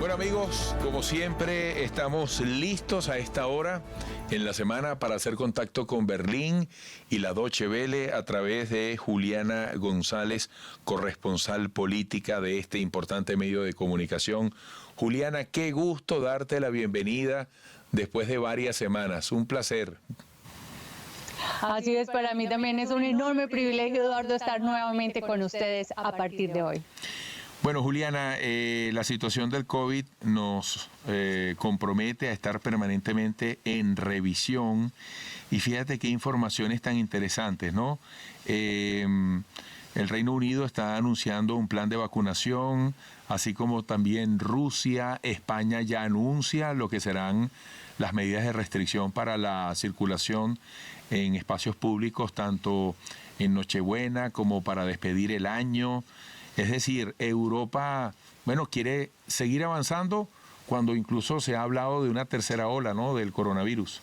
Bueno amigos, como siempre estamos listos a esta hora en la semana para hacer contacto con Berlín y la Deutsche Welle a través de Juliana González, corresponsal política de este importante medio de comunicación. Juliana, qué gusto darte la bienvenida después de varias semanas, un placer. Así es, para mí también es un enorme privilegio, Eduardo, estar nuevamente con ustedes a partir de hoy. Bueno, Juliana, la situación del COVID nos compromete a estar permanentemente en revisión y fíjate qué informaciones tan interesantes, ¿no? El Reino Unido está anunciando un plan de vacunación, así como también Rusia. España ya anuncia lo que serán las medidas de restricción para la circulación en espacios públicos, tanto en Nochebuena como para despedir el año. Es decir, Europa, bueno, quiere seguir avanzando cuando incluso se ha hablado de una tercera ola, ¿no?, del coronavirus.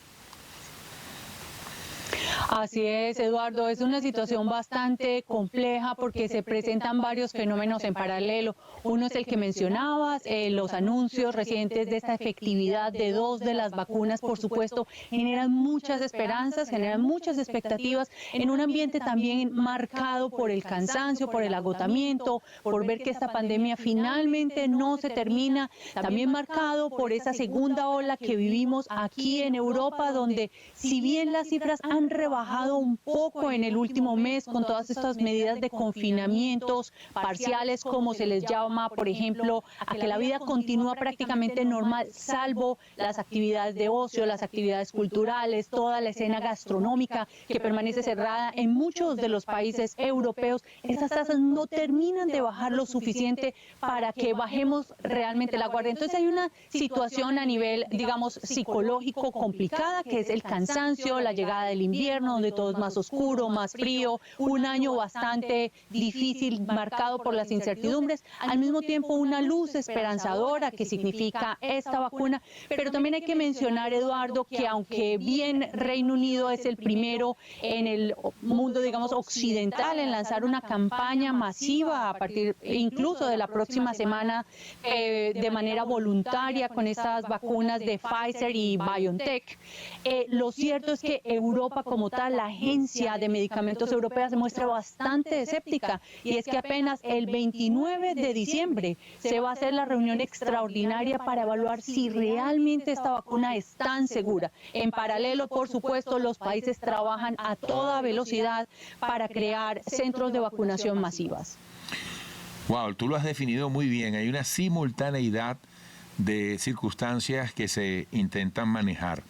Así es, Eduardo, es una situación bastante compleja porque se presentan varios fenómenos en paralelo. Uno es el que mencionabas, los anuncios recientes de esta efectividad de 2 de las vacunas, por supuesto, generan muchas esperanzas, generan muchas expectativas en un ambiente también marcado por el cansancio, por el agotamiento, por ver que esta pandemia finalmente no se termina, también marcado por esa segunda ola que vivimos aquí en Europa, donde si bien las cifras han rebajado un poco en el último mes con todas estas medidas de confinamientos parciales, como se les llama, por ejemplo, a que la vida continúa prácticamente normal, salvo las actividades de ocio, las actividades culturales, toda la escena gastronómica que permanece cerrada en muchos de los países europeos. Estas tasas no terminan de bajar lo suficiente para que bajemos realmente la guardia. Entonces hay una situación a nivel, digamos, psicológico complicada, que es el cansancio, la llegada del invierno, donde todo es más oscuro, más frío, un año bastante difícil, marcado por las incertidumbres, al mismo tiempo una luz esperanzadora que significa esta vacuna, pero también hay que mencionar, Eduardo, que aunque bien Reino Unido es el primero en el mundo, digamos, occidental en lanzar una campaña masiva a partir incluso de la próxima semana de manera voluntaria con estas vacunas de Pfizer y BioNTech, lo cierto es que Europa como tal, la Agencia de Medicamentos Europea, se muestra bastante escéptica, y es que apenas el 29 de diciembre se va a hacer la reunión extraordinaria para evaluar si realmente esta vacuna es tan segura. En paralelo, por supuesto, los países trabajan a toda velocidad para crear centros de vacunación masivas. Wow, tú lo has definido muy bien. Hay una simultaneidad de circunstancias que se intentan manejar.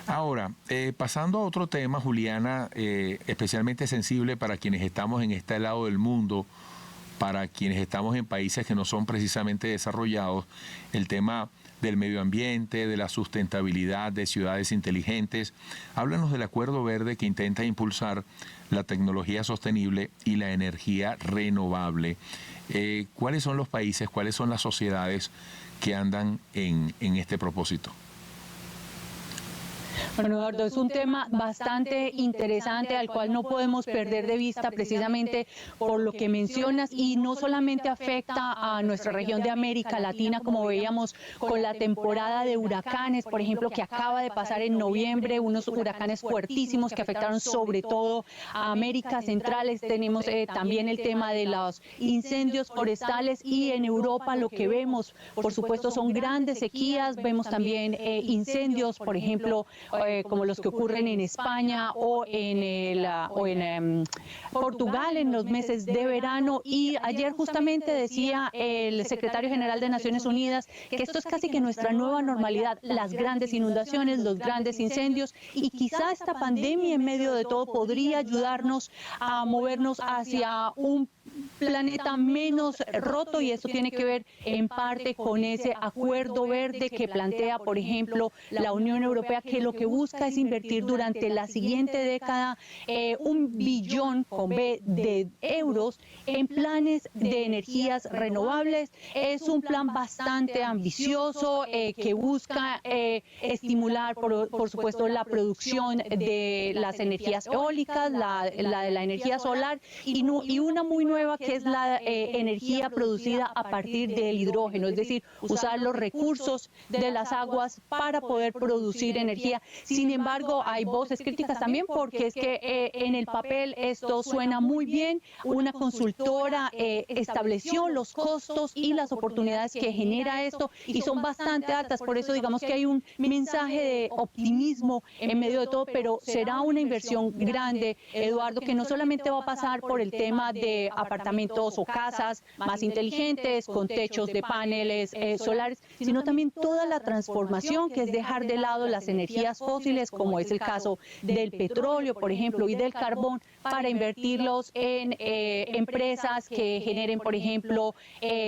Ahora, pasando a otro tema, Juliana, especialmente sensible para quienes estamos en este lado del mundo, para quienes estamos en países que no son precisamente desarrollados, el tema del medio ambiente, de la sustentabilidad, de ciudades inteligentes. Háblanos del Acuerdo Verde que intenta impulsar la tecnología sostenible y la energía renovable. ¿Cuáles son los países, cuáles son las sociedades que andan en este propósito? Bueno, Eduardo, es un tema bastante interesante al cual no podemos perder de vista precisamente por lo que mencionas, y no solamente afecta a nuestra región de América Latina, como veíamos con la temporada de huracanes, por ejemplo, que acaba de pasar en noviembre, unos huracanes fuertísimos que afectaron sobre todo a América Central. Tenemos también el tema de los incendios forestales, y en Europa lo que vemos, por supuesto, son grandes sequías. Vemos también incendios, por ejemplo, como los que ocurren en España o en Portugal en los meses de verano. Y ayer justamente decía el secretario general de Naciones Unidas que esto es casi que nuestra nueva normalidad, las grandes inundaciones, los grandes incendios, y quizá esta pandemia en medio de todo podría ayudarnos a movernos hacia un planeta menos roto, y esto tiene que ver en parte con ese acuerdo verde que plantea, por ejemplo, la Unión Europea, que lo que busca es invertir durante la siguiente década 1 billón con B de euros en planes de energías renovables. Es un plan bastante ambicioso que busca estimular, por supuesto, la producción de las energías eólicas, la de la energía solar, y una muy nueva que es la energía producida a partir del hidrógeno, es decir, usar los recursos de las aguas para poder producir energía. Sin embargo, hay voces críticas también porque es que en el papel esto suena muy bien. Una consultora estableció los costos y las oportunidades que genera esto y son bastante altas. Por eso digamos que hay un mensaje de optimismo en medio de todo, pero será una inversión grande, Eduardo, que no solamente va a pasar por el tema de apartamentos o casas más inteligentes, con techos de paneles solares, sino también toda la transformación que es dejar de lado las energías fósiles, como es el caso del petróleo, por ejemplo, y del carbón, para invertirlos en empresas que generen, por ejemplo,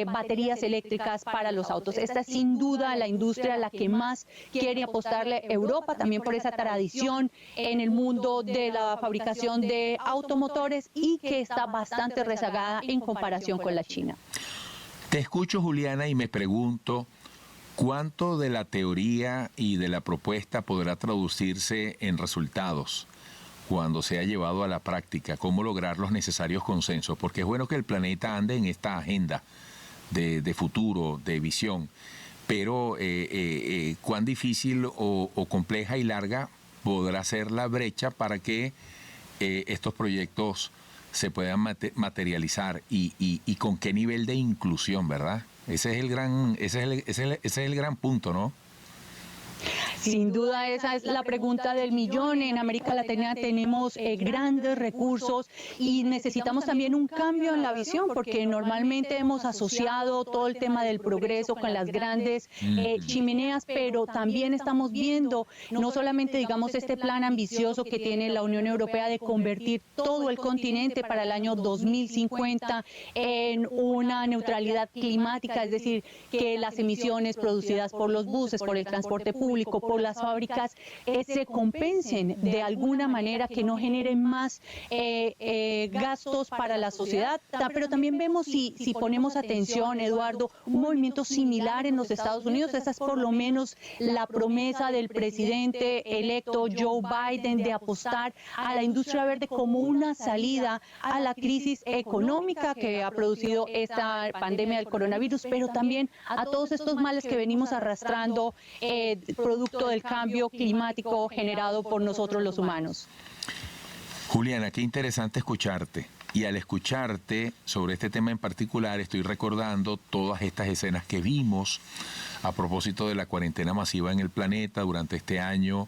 baterías eléctricas para los autos. Esta es sin duda la industria a la que más quiere apostarle Europa, también por esa tradición en el mundo de la fabricación de automotores y que está bastante rezagada en comparación con la China. Te escucho, Juliana, y me pregunto, ¿cuánto de la teoría y de la propuesta podrá traducirse en resultados cuando sea llevado a la práctica? ¿Cómo lograr los necesarios consensos? Porque es bueno que el planeta ande en esta agenda de futuro, de visión, pero cuán difícil o compleja y larga podrá ser la brecha para que estos proyectos se puedan materializar y con qué nivel de inclusión, ¿verdad? Ese es el gran punto, ¿no? Sin duda esa es la pregunta del millón. En América Latina tenemos grandes recursos y necesitamos también un cambio en la visión, porque normalmente hemos asociado todo el tema del progreso con las grandes chimeneas, pero también estamos viendo no solamente, digamos, este plan ambicioso que tiene la Unión Europea de convertir todo el continente para el año 2050 en una neutralidad climática, es decir, que las emisiones producidas por los buses, por el transporte público, por las fábricas, se compensen de alguna manera, que no generen más gastos para la sociedad. Pero también vemos, si ponemos atención, Eduardo, un movimiento similar en los Estados Unidos. Esa es por lo menos la promesa del presidente electo Joe Biden de apostar a la industria verde como una salida a la crisis económica que ha producido esta pandemia del coronavirus, pero también a todos estos males que venimos arrastrando producto del cambio climático generado por nosotros los humanos. Juliana, qué interesante escucharte. Y al escucharte sobre este tema en particular, estoy recordando todas estas escenas que vimos a propósito de la cuarentena masiva en el planeta durante este año,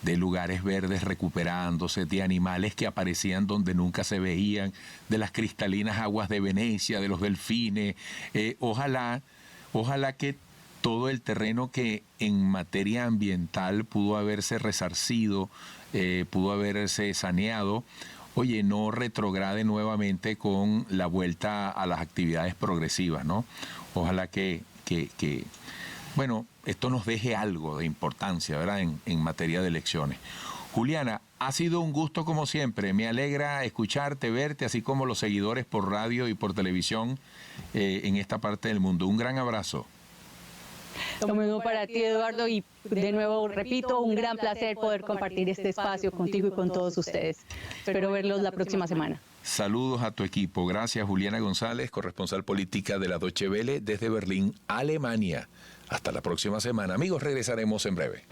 de lugares verdes recuperándose, de animales que aparecían donde nunca se veían, de las cristalinas aguas de Venecia, de los delfines. Ojalá que todo el terreno que en materia ambiental pudo haberse resarcido, pudo haberse saneado, oye, no retrograde nuevamente con la vuelta a las actividades progresivas, ¿no? Ojalá que bueno, esto nos deje algo de importancia, ¿verdad?, en materia de elecciones. Juliana, ha sido un gusto como siempre. Me alegra escucharte, verte, así como los seguidores por radio y por televisión en esta parte del mundo. Un gran abrazo. Lo mismo para ti, Eduardo, y de nuevo repito, un gran placer poder compartir este espacio contigo y con todos ustedes. Espero verlos la próxima semana. Saludos a tu equipo. Gracias, Juliana González, corresponsal política de la Deutsche Welle desde Berlín, Alemania. Hasta la próxima semana. Amigos, regresaremos en breve.